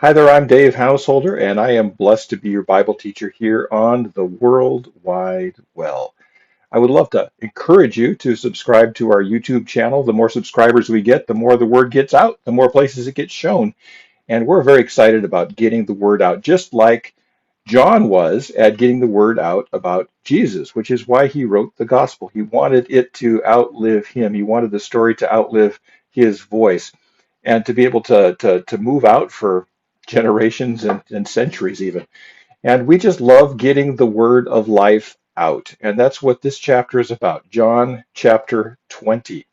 Hi there, I'm Dave Householder, and I am blessed to be your Bible teacher here on the World Wide Well. I would love to encourage you to subscribe to our YouTube channel. The more subscribers we get, the more the word gets out, the more places it gets shown. And we're very excited about getting the word out, just like John was at getting the word out about Jesus, which is why he wrote the gospel. He wanted it to outlive him. He wanted the story to outlive his voice and to be able to move out for generations and centuries even. And we just love getting the word of life out. And that's what this chapter is about, John chapter 20.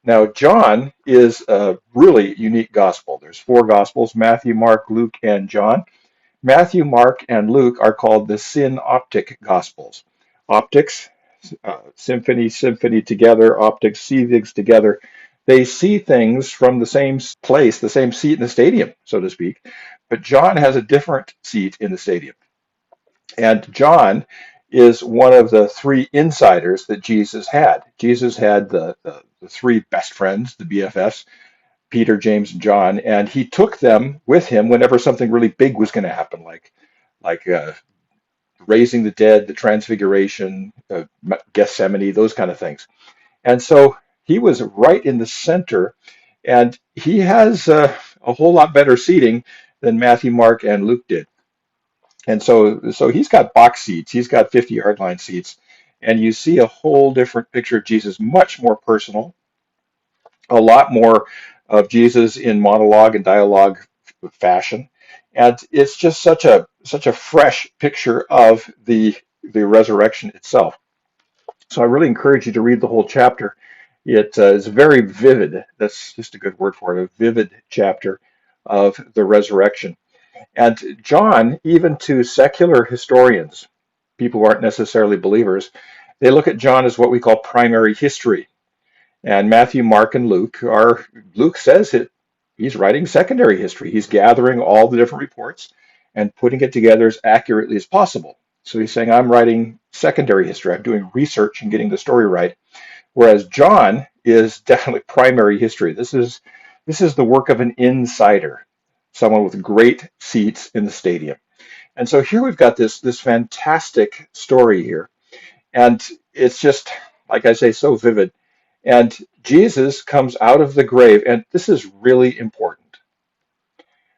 Now, John is a really unique gospel. There's four gospels, Matthew, Mark, Luke, and John. Matthew, Mark, and Luke are called the SYN-OPTIC gospels. Optics, symphony together, optics, see things together. They see things from the same place, the same seat in the stadium, so to speak. But John has a different seat in the stadium. And John is one of the three insiders that Jesus had. Jesus had the three best friends, the BFFs, Peter, James, and John, and he took them with him whenever something really big was going to happen, like raising the dead, the transfiguration, Gethsemane, those kind of things. And so he was right in the center, and he has a whole lot better seating than Matthew, Mark, and Luke did. And so he's got box seats, he's got 50-yard line seats, and you see a whole different picture of Jesus, much more personal, a lot more of Jesus in monologue and dialogue fashion. And it's just such a fresh picture of the resurrection itself. So I really encourage you to read the whole chapter. It is very vivid. That's just a good word for it, a vivid chapter of the resurrection. And John, even to secular historians, people who aren't necessarily believers, they look at John as what we call primary history. And Matthew, Mark, and Luke says it, he's writing secondary history. He's gathering all the different reports and putting it together as accurately as possible. So he's saying, I'm writing secondary history. I'm doing research and getting the story right. Whereas John is definitely primary history. This is the work of an insider, someone with great seats in the stadium. And so here we've got this fantastic story here. And it's just, like I say, so vivid. And Jesus comes out of the grave, and this is really important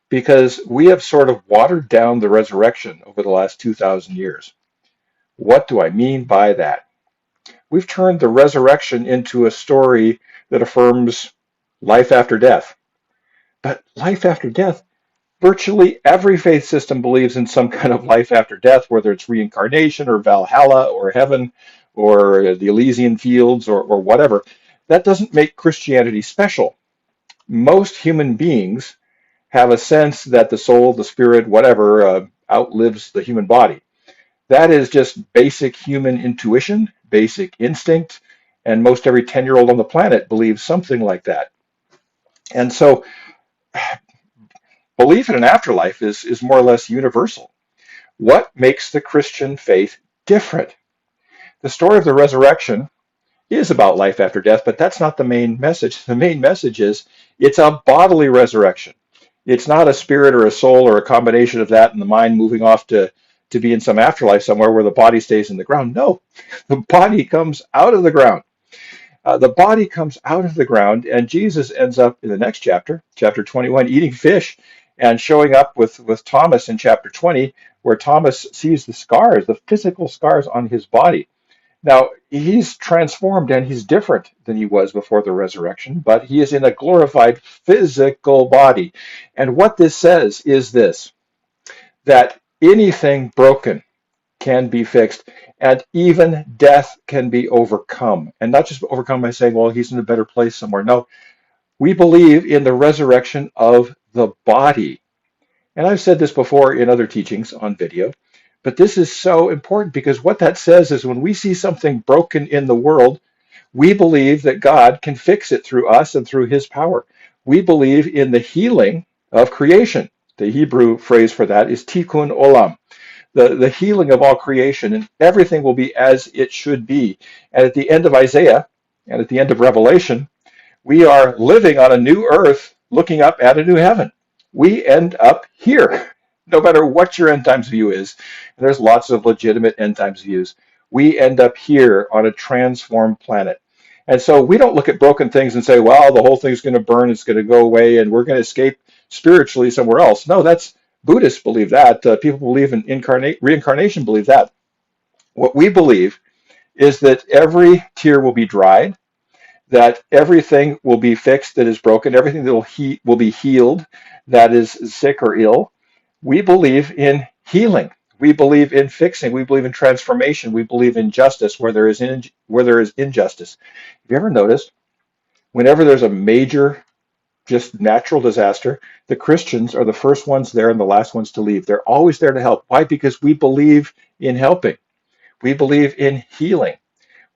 because we have sort of watered down the resurrection over the last 2,000 years. What do I mean by that? We've turned the resurrection into a story that affirms life after death. But life after death, virtually every faith system believes in some kind of life after death, whether it's reincarnation or Valhalla or heaven or the Elysian fields or whatever. That doesn't make Christianity special. Most human beings have a sense that the soul, the spirit, whatever, outlives the human body. That is just basic human intuition, basic instinct, and most every 10-year-old on the planet believes something like that. And so belief in an afterlife is more or less universal. What makes the Christian faith different? The story of the resurrection is about life after death, but that's not the main message. The main message is it's a bodily resurrection. It's not a spirit or a soul or a combination of that and the mind moving off to be in some afterlife somewhere where the body stays in the ground. No, the body comes out of the ground. The body comes out of the ground, and Jesus ends up in the next chapter, chapter 21, eating fish and showing up with Thomas in chapter 20, where Thomas sees the scars, the physical scars on his body. Now, he's transformed and he's different than he was before the resurrection, but he is in a glorified physical body. And what this says is this, that anything broken can be fixed, and even death can be overcome. And not just overcome by saying, well, he's in a better place somewhere. No, we believe in the resurrection of the body. And I've said this before in other teachings on video, but this is so important because what that says is when we see something broken in the world, we believe that God can fix it through us and through his power. We believe in the healing of creation. The Hebrew phrase for that is TIKKUN OLAM, the healing of all creation, and everything will be as it should be. And at the end of Isaiah and at the end of Revelation, we are living on a new earth looking up at a new heaven. we end up here. No matter what your end times view is, and there's lots of legitimate end times views, we end up here on a transformed planet. And so we don't look at broken things and say, well, the whole thing's going to burn, it's going to go away, and we're going to escape spiritually somewhere else. No, that's Buddhists believe that. People believe in reincarnation believe that. What we believe is that every tear will be dried, that everything will be fixed that is broken, everything that will be healed that is sick or ill. We believe in healing. We believe in fixing. We believe in transformation. We believe in justice where there is injustice. Have you ever noticed whenever there's a major just natural disaster, the Christians are the first ones there and the last ones to leave. They're always there to help. Why? Because we believe in helping. We believe in healing.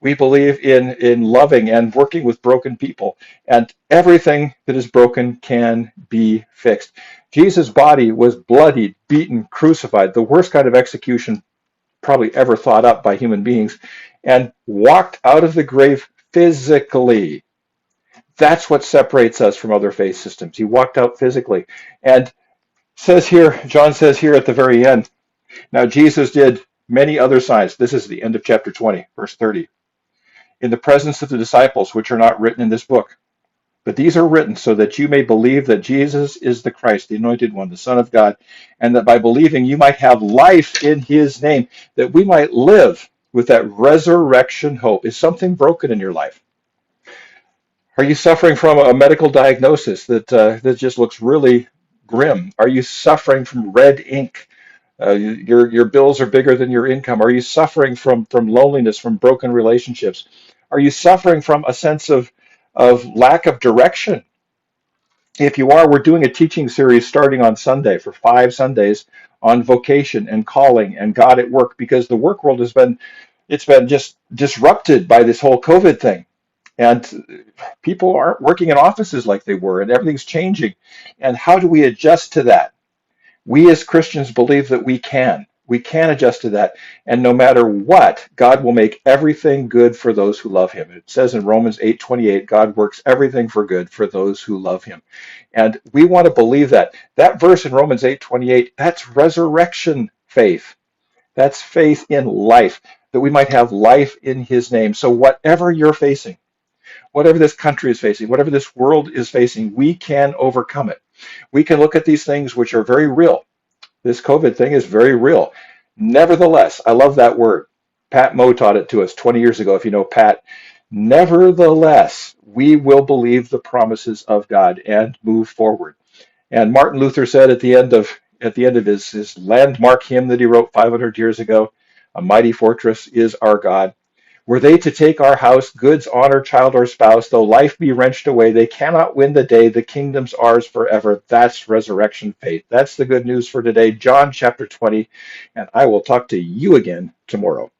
We believe in loving and working with broken people, and everything that is broken can be fixed. Jesus' body was bloodied, beaten, crucified, the worst kind of execution probably ever thought up by human beings, and walked out of the grave physically. That's what separates us from other faith systems. He walked out physically. And says here, John says here at the very end, now Jesus did many other signs. This is the end of chapter 20, verse 30. In the presence of the disciples, which are not written in this book. But these are written so that you may believe that Jesus is the Christ, the anointed one, the Son of God, and that by believing you might have life in his name, that we might live with that resurrection hope. Is something broken in your life? Are you suffering from a medical diagnosis that just looks really grim? Are you suffering from red ink? Your bills are bigger than your income. Are you suffering from loneliness, from broken relationships? Are you suffering from a sense of lack of direction? If you are, we're doing a teaching series starting on Sunday for 5 Sundays on vocation and calling and God at work, because the work world it's been just disrupted by this whole COVID thing. And people aren't working in offices like they were, and everything's changing. And how do we adjust to that? We as Christians believe that we can. We can adjust to that. And no matter what, God will make everything good for those who love him. It says in Romans 8:28, God works everything for good for those who love him. And we want to believe that. That verse in Romans 8:28, that's resurrection faith. That's faith in life, that we might have life in his name. So whatever you're facing, whatever this country is facing, whatever this world is facing, we can overcome it. We can look at these things which are very real. This COVID thing is very real. Nevertheless, I love that word. Pat Moe taught it to us 20 years ago, if you know Pat. Nevertheless, we will believe the promises of God and move forward. And Martin Luther said at the end of his landmark hymn that he wrote 500 years ago, "A mighty fortress is our God. Were they to take our house, goods, honor, child, or spouse, though life be wrenched away, they cannot win the day. The kingdom's ours forever." That's resurrection faith. That's the good news for today, John chapter 20. And I will talk to you again tomorrow.